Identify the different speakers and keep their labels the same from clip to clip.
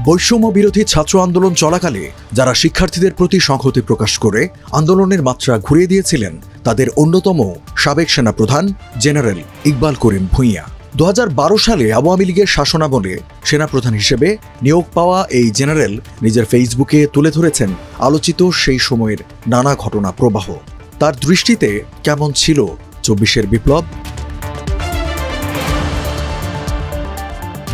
Speaker 1: বৈষম্য বিরোধী ছাত্র আন্দোলন চলাকালে যারা শিক্ষার্থীদের প্রতি সংহতি প্রকাশ করে আন্দোলনের মাত্রা ঘুরিয়ে দিয়েছিলেন তাদের অন্যতম সাবেক সেনাপ্রধান জেনারেল ইকবাল করিম ভূঁইয়া। 2012 সালে আওয়ামী লীগের শাসনামলে সেনাপ্রধান হিসেবে নিয়োগ পাওয়া এই জেনারেল নিজের ফেসবুকে তুলে ধরেছেন আলোচিত সেই সময়ের নানা ঘটনা প্রবাহ। তার দৃষ্টিতে কেমন ছিল 24-এর বিপ্লব?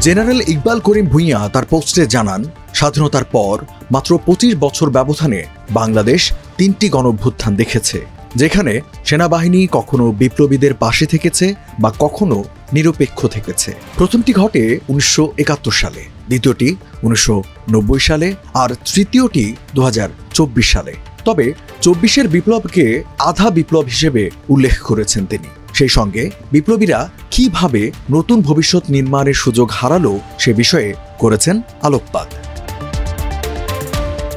Speaker 1: জেনারেল ইকবাল করিম ভূঁইয়া তার পোস্টে জানান, স্বাধীনতার পর মাত্র 25 বছর ব্যবধানে বাংলাদেশ 3টি গণঅভ্যুত্থান দেখেছে, যেখানে সেনাবাহিনী কখনো বিপ্লবীদের পাশে থেকেছে বা কখনো নিরপেক্ষ থেকেছে। প্রথমটি ঘটে 1971 সালে, দ্বিতীয়টি 1990 সালে আর তৃতীয়টি 2024 সালে। তবে 24-এর বিপ্লবকে আধা বিপ্লব হিসেবে উল্লেখ করেছেন তিনি। সেই সঙ্গে বিপ্লবীরা কিভাবে নতুন ভবিষ্যৎ নির্মাণের সুযোগ হারালো সে বিষয়ে করেছেন আলোকপাত।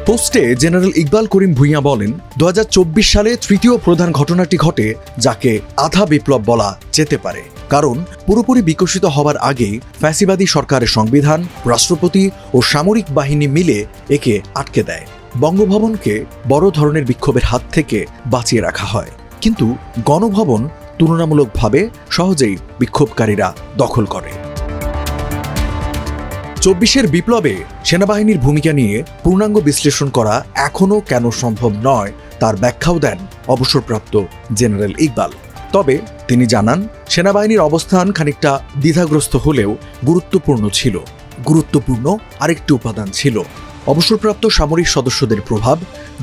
Speaker 1: পোস্টে জেনারেল ইকবাল করিম ভূঁইয়া বলেন, 2024 সালে তৃতীয় প্রধান ঘটনাটি ঘটে যাকে আধা বিপ্লব বলা যেতে পারে, কারণ পুরোপুরি বিকশিত হবার আগেই ফ্যাসিবাদী সরকারের সংবিধান, রাষ্ট্রপতি ও সামরিক বাহিনী মিলে একে আটকে দেয়। বঙ্গভবনকে বড় ধরনের বিক্ষোভের হাত থেকে বাঁচিয়ে রাখা হয়, কিন্তু গণভবন তুলনামূলকভাবে সহজেই বিক্ষোভকারীরা দখল করে। 24-এর বিপ্লবে সেনাবাহিনীর ভূমিকা নিয়ে পূর্ণাঙ্গ বিশ্লেষণ করা এখনও কেন সম্ভব নয় তার ব্যাখ্যাও দেন অবসরপ্রাপ্ত জেনারেল ইকবাল। তবে তিনি জানান, সেনাবাহিনীর অবস্থান খানিকটা দ্বিধাগ্রস্ত হলেও গুরুত্বপূর্ণ ছিল। গুরুত্বপূর্ণ আরেকটি উপাদান ছিল অবসরপ্রাপ্ত সামরিক সদস্যদের প্রভাব,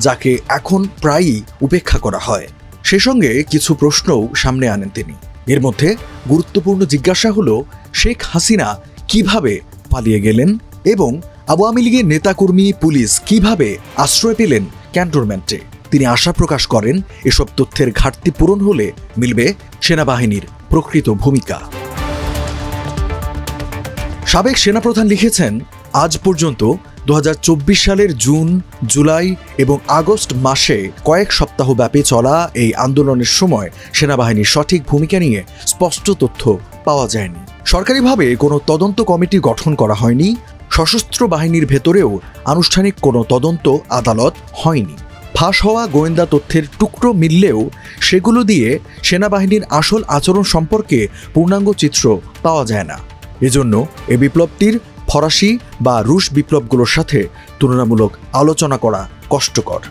Speaker 1: যাকে এখন প্রায়ই উপেক্ষা করা হয়। সে সঙ্গে কিছু প্রশ্নও সামনে আনেন তিনি। এর মধ্যে গুরুত্বপূর্ণ জিজ্ঞাসা হলো, শেখ হাসিনা কিভাবে পালিয়ে গেলেন এবং আওয়ামী লীগের নেতাকর্মী, পুলিশ কিভাবে আশ্রয় পেলেন ক্যান্টনমেন্টে। তিনি আশা প্রকাশ করেন, এসব তথ্যের ঘাটতি পূরণ হলে মিলবে সেনাবাহিনীর প্রকৃত ভূমিকা। সাবেক সেনাপ্রধান লিখেছেন, আজ পর্যন্ত 2024 সালের জুন, জুলাই এবং আগস্ট মাসে কয়েক সপ্তাহ ব্যাপী চলা এই আন্দোলনের সময় সেনাবাহিনীর সঠিক ভূমিকা নিয়ে স্পষ্ট তথ্য পাওয়া যায়নি। সরকারিভাবে কোনো তদন্ত কমিটি গঠন করা হয়নি। সশস্ত্র বাহিনীর ভেতরেও আনুষ্ঠানিক কোনো তদন্ত আদালত হয়নি। ফাঁস হওয়া গোয়েন্দা তথ্যের টুকরো মিললেও সেগুলো দিয়ে সেনাবাহিনীর আসল আচরণ সম্পর্কে পূর্ণাঙ্গ চিত্র পাওয়া যায় না। এজন্য এ বিপ্লবটির ফরাসি বা রুশ বিপ্লবগুলোর সাথে তুলনামূলক আলোচনা করা কষ্টকর।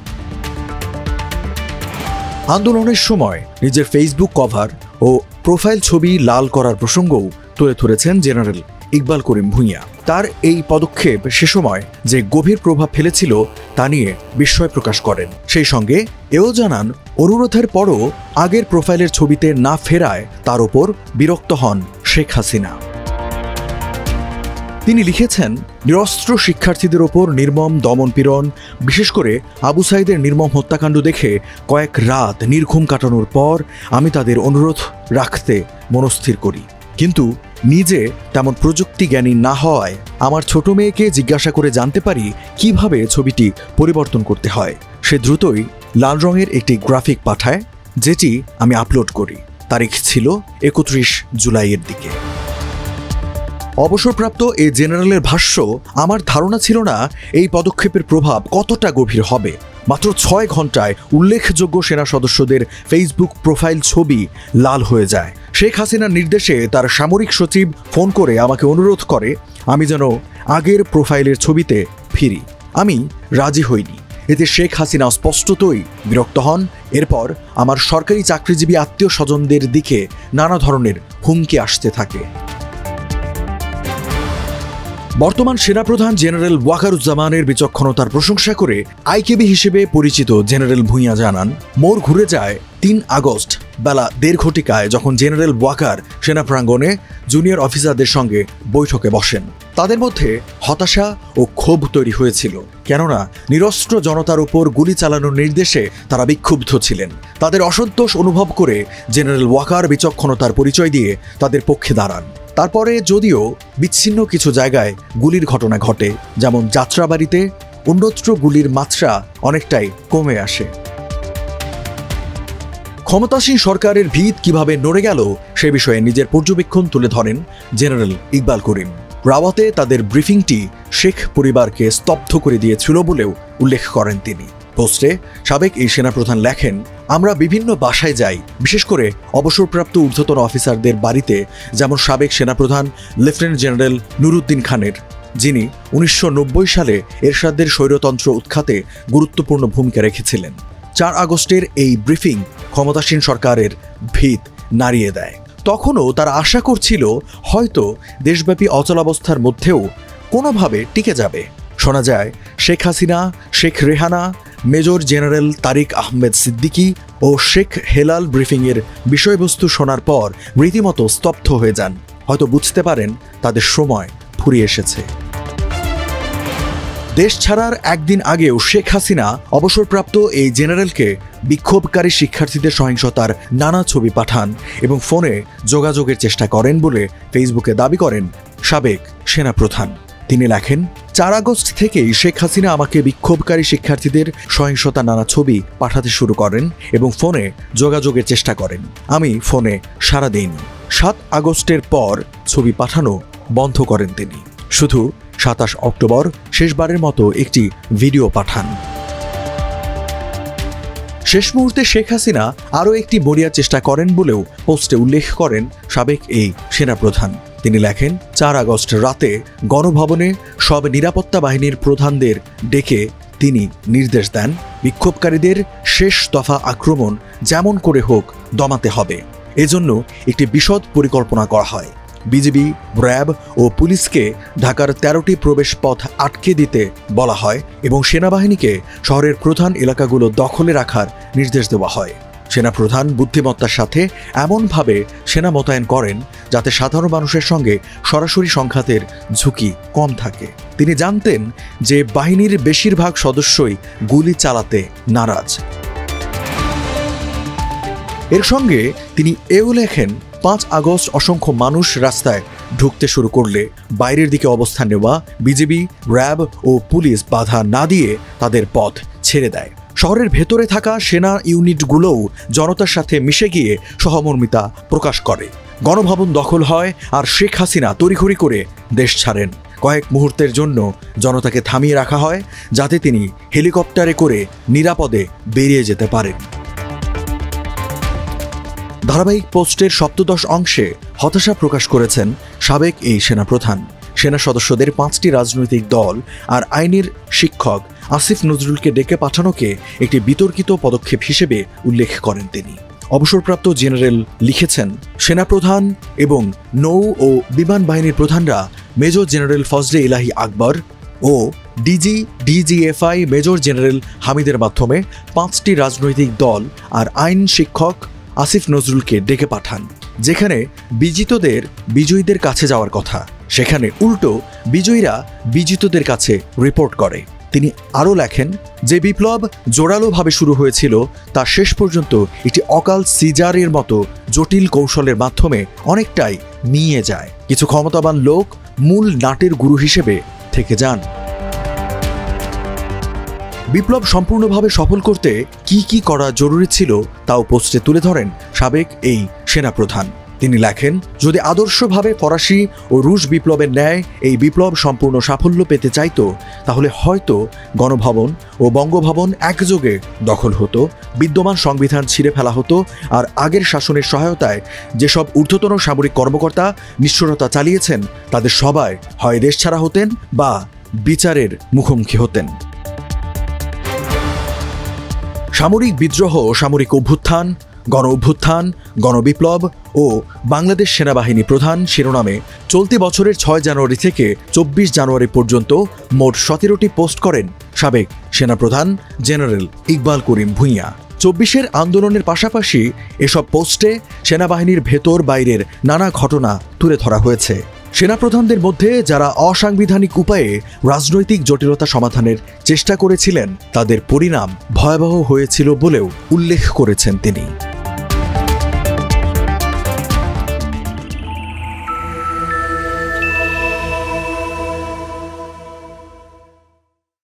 Speaker 1: আন্দোলনের সময় নিজের ফেসবুক কভার ও প্রোফাইল ছবি লাল করার প্রসঙ্গও তুলে ধরেছেন জেনারেল ইকবাল করিম ভূঁইয়া। তার এই পদক্ষেপ সে সময় যে গভীর প্রভাব ফেলেছিল তা নিয়ে বিস্ময় প্রকাশ করেন। সেই সঙ্গে এও জানান, অনুরোধের পরও আগের প্রোফাইলের ছবিতে না ফেরায় তার ওপর বিরক্ত হন শেখ হাসিনা। তিনি লিখেছেন, নিরস্ত্র শিক্ষার্থীদের ওপর নির্মম দমনপীড়ন, বিশেষ করে আবু সাইদের নির্মম হত্যাকাণ্ড দেখে কয়েক রাত নির্ঘুম কাটানোর পর আমি তাদের অনুরোধ রাখতে মনস্থির করি। কিন্তু নিজে তেমন প্রযুক্তি জ্ঞানী না হওয়ায় আমার ছোট মেয়েকে জিজ্ঞাসা করে জানতে পারি কিভাবে ছবিটি পরিবর্তন করতে হয়। সে দ্রুতই লাল রঙের একটি গ্রাফিক পাঠায়, যেটি আমি আপলোড করি। তারিখ ছিল 31 জুলাইয়ের দিকে। অবসরপ্রাপ্ত এই জেনারেলের ভাষ্য, আমার ধারণা ছিল না এই পদক্ষেপের প্রভাব কতটা গভীর হবে। মাত্র 6 ঘন্টায় উল্লেখযোগ্য সেনা সদস্যদের ফেসবুক প্রোফাইল ছবি লাল হয়ে যায়। শেখ হাসিনার নির্দেশে তার সামরিক সচিব ফোন করে আমাকে অনুরোধ করে আমি যেন আগের প্রোফাইলের ছবিতে ফিরি। আমি রাজি হইনি। এতে শেখ হাসিনা স্পষ্টতই বিরক্ত হন। এরপর আমার সরকারি চাকরিজীবী আত্মীয় স্বজনদের দিকে নানা ধরনের হুমকি আসতে থাকে। বর্তমান সেনাপ্রধান জেনারেল ওয়াকারুজ্জামানের বিচক্ষণতার প্রশংসা করে আইকেবি হিসেবে পরিচিত জেনারেল ভূঁইয়া জানান, মোড় ঘুরে যায় 3 আগস্ট বেলা 1:30 ঘটিকায়, যখন জেনারেল ওয়াকার সেনা প্রাঙ্গণে জুনিয়র অফিসারদের সঙ্গে বৈঠকে বসেন। তাদের মধ্যে হতাশা ও ক্ষোভ তৈরি হয়েছিল, কেননা নিরস্ত্র জনতার উপর গুলি চালানোর নির্দেশে তারা বিক্ষুব্ধ ছিলেন। তাদের অসন্তোষ অনুভব করে জেনারেল ওয়াকার বিচক্ষণতার পরিচয় দিয়ে তাদের পক্ষে দাঁড়ান। তারপরে যদিও বিচ্ছিন্ন কিছু জায়গায় গুলির ঘটনা ঘটে, যেমন যাত্রাবাড়িতে, অন্যত্র গুলির মাত্রা অনেকটাই কমে আসে। ক্ষমতাসীন সরকারের ভিত কিভাবে নড়ে গেল সে বিষয়ে নিজের পর্যবেক্ষণ তুলে ধরেন জেনারেল ইকবাল করিম। রাওয়াতে তাদের ব্রিফিংটি শেখ পরিবারকে স্তব্ধ করে দিয়েছিল বলেও উল্লেখ করেন তিনি। পোস্টে সাবেক এই সেনাপ্রধান লেখেন, আমরা বিভিন্ন বাসায় যাই, বিশেষ করে অবসরপ্রাপ্ত ঊর্ধ্বতন অফিসারদের বাড়িতে, যেমন সাবেক সেনাপ্রধান লেফটেন্যান্ট জেনারেল নুরুদ্দিন খানের, যিনি 1990 সালে এরশাদের স্বৈরতন্ত্র উৎখাতে গুরুত্বপূর্ণ ভূমিকা রেখেছিলেন। 4 আগস্টের এই ব্রিফিং ক্ষমতাসীন সরকারের ভিত নাড়িয়ে দেয়। তখনও তারা আশা করছিল হয়তো দেশব্যাপী অচলাবস্থার মধ্যেও কোনোভাবে টিকে যাবে। শোনা যায় শেখ হাসিনা, শেখ রেহানা, মেজর জেনারেল তারিক আহমেদ সিদ্দিকী ও শেখ হেলাল ব্রিফিংয়ের বিষয়বস্তু শোনার পর রীতিমতো স্তব্ধ হয়ে যান। হয়তো বুঝতে পারেন তাদের সময় ফুরিয়ে এসেছে। দেশ ছাড়ার একদিন আগেও শেখ হাসিনা অবসরপ্রাপ্ত এই জেনারেলকে বিক্ষোভকারী শিক্ষার্থীদের সহিংসতার নানা ছবি পাঠান এবং ফোনে যোগাযোগের চেষ্টা করেন বলে ফেসবুকে দাবি করেন সাবেক সেনাপ্রধান। তিনি লেখেন, 4 আগস্ট থেকেই শেখ হাসিনা আমাকে বিক্ষোভকারী শিক্ষার্থীদের সহিংসতা নানা ছবি পাঠাতে শুরু করেন এবং ফোনে যোগাযোগের চেষ্টা করেন। আমি ফোনে সাড়া দেইনি। 7 আগস্টের পর ছবি পাঠানো বন্ধ করেন তিনি। শুধু 27 অক্টোবর শেষবারের মতো একটি ভিডিও পাঠান। শেষ মুহূর্তে শেখ হাসিনা আরও একটি মরিয়ার চেষ্টা করেন বলেও পোস্টে উল্লেখ করেন সাবেক এই সেনাপ্রধান। তিনি লেখেন, 4 আগস্ট রাতে গণভবনে সব নিরাপত্তা বাহিনীর প্রধানদের ডেকে তিনি নির্দেশ দেন, বিক্ষোভকারীদের শেষ দফা আক্রমণ যেমন করে হোক দমাতে হবে। এজন্য একটি বিশদ পরিকল্পনা করা হয়। বিজিবি, র্যাব ও পুলিশকে ঢাকার 13টি প্রবেশ পথ আটকে দিতে বলা হয় এবং সেনাবাহিনীকে শহরের প্রধান এলাকাগুলো দখলে রাখার নির্দেশ দেওয়া হয়। সেনাপ্রধান বুদ্ধিমত্তার সাথে এমনভাবে সেনা মোতায়েন করেন যাতে সাধারণ মানুষের সঙ্গে সরাসরি সংঘাতের ঝুঁকি কম থাকে। তিনি জানতেন যে বাহিনীর বেশিরভাগ সদস্যই গুলি চালাতে নারাজ। এর সঙ্গে তিনি এও লেখেন, 5 আগস্ট অসংখ্য মানুষ রাস্তায় ঢুকতে শুরু করলে বাইরের দিকে অবস্থান নেওয়া বিজিবি, র্যাব ও পুলিশ বাধা না দিয়ে তাদের পথ ছেড়ে দেয়। শহরের ভেতরে থাকা সেনা ইউনিটগুলোও জনতার সাথে মিশে গিয়ে সহমর্মিতা প্রকাশ করে। গণভবন দখল হয় আর শেখ হাসিনা তড়িঘড়ি করে দেশ ছাড়েন। কয়েক মুহূর্তের জন্য জনতাকে থামিয়ে রাখা হয় যাতে তিনি হেলিকপ্টারে করে নিরাপদে বেরিয়ে যেতে পারেন। ধারাবাহিক পোস্টের সপ্তদশ অংশে হতাশা প্রকাশ করেছেন সাবেক এই সেনাপ্রধান। সেনা সদস্যদের 5টি রাজনৈতিক দল আর আইনের শিক্ষক আসিফ নজরুলকে ডেকে পাঠানোকে একটি বিতর্কিত পদক্ষেপ হিসেবে উল্লেখ করেন তিনি। অবসরপ্রাপ্ত জেনারেল লিখেছেন, সেনাপ্রধান এবং নৌ ও বিমান বাহিনীর প্রধানরা মেজর জেনারেল ফজলে ইলাহি আকবর ও ডিজিএফআই মেজর জেনারেল হামিদের মাধ্যমে 5টি রাজনৈতিক দল আর আইন শিক্ষক আসিফ নজরুলকে ডেকে পাঠান। যেখানে বিজিতদের বিজয়ীদের কাছে যাওয়ার কথা, সেখানে উল্টো বিজয়ীরা বিজিতদের কাছে রিপোর্ট করে। তিনি আরও লেখেন, যে বিপ্লব জোরালোভাবে শুরু হয়েছিল তা শেষ পর্যন্ত একটি অকাল সিজারের মতো জটিল কৌশলের মাধ্যমে অনেকটাই মিয়ে যায়। কিছু ক্ষমতাবান লোক মূল নাটের গুরু হিসেবে থেকে যান। বিপ্লব সম্পূর্ণভাবে সফল করতে কি কি করা জরুরি ছিল তাও পোস্টে তুলে ধরেন সাবেক এই সেনাপ্রধান। তিনি লেখেন, যদি আদর্শভাবে ফরাসি ও রুশ বিপ্লবের ন্যায় এই বিপ্লব সম্পূর্ণ সাফল্য পেতে চাইত তাহলে হয়তো গণভবন ও বঙ্গভবন একযোগে দখল হতো, বিদ্যমান সংবিধান ছিঁড়ে ফেলা হতো আর আগের শাসনের সহায়তায় যেসব ঊর্ধ্বতন সামরিক কর্মকর্তা নিষ্ঠুরতা চালিয়েছেন তাদের সবাই হয় দেশ ছাড়া হতেন বা বিচারের মুখোমুখি হতেন। সামরিক বিদ্রোহ, সামরিক অভ্যুত্থান, গণ অভ্যুত্থান, গণবিপ্লব ও বাংলাদেশ সেনাবাহিনী প্রধান শিরোনামে চলতি বছরের 6 জানুয়ারি থেকে 24 জানুয়ারি পর্যন্ত মোট 17টি পোস্ট করেন সাবেক সেনাপ্রধান জেনারেল ইকবাল করিম ভূঁইয়া। 24-এর আন্দোলনের পাশাপাশি এসব পোস্টে সেনাবাহিনীর ভেতর বাইরের নানা ঘটনা তুলে ধরা হয়েছে। সেনাপ্রধানদের মধ্যে যারা অসাংবিধানিক উপায়ে রাজনৈতিক জটিলতা সমাধানের চেষ্টা করেছিলেন তাদের পরিণাম ভয়াবহ হয়েছিল বলেও উল্লেখ করেছেন তিনি।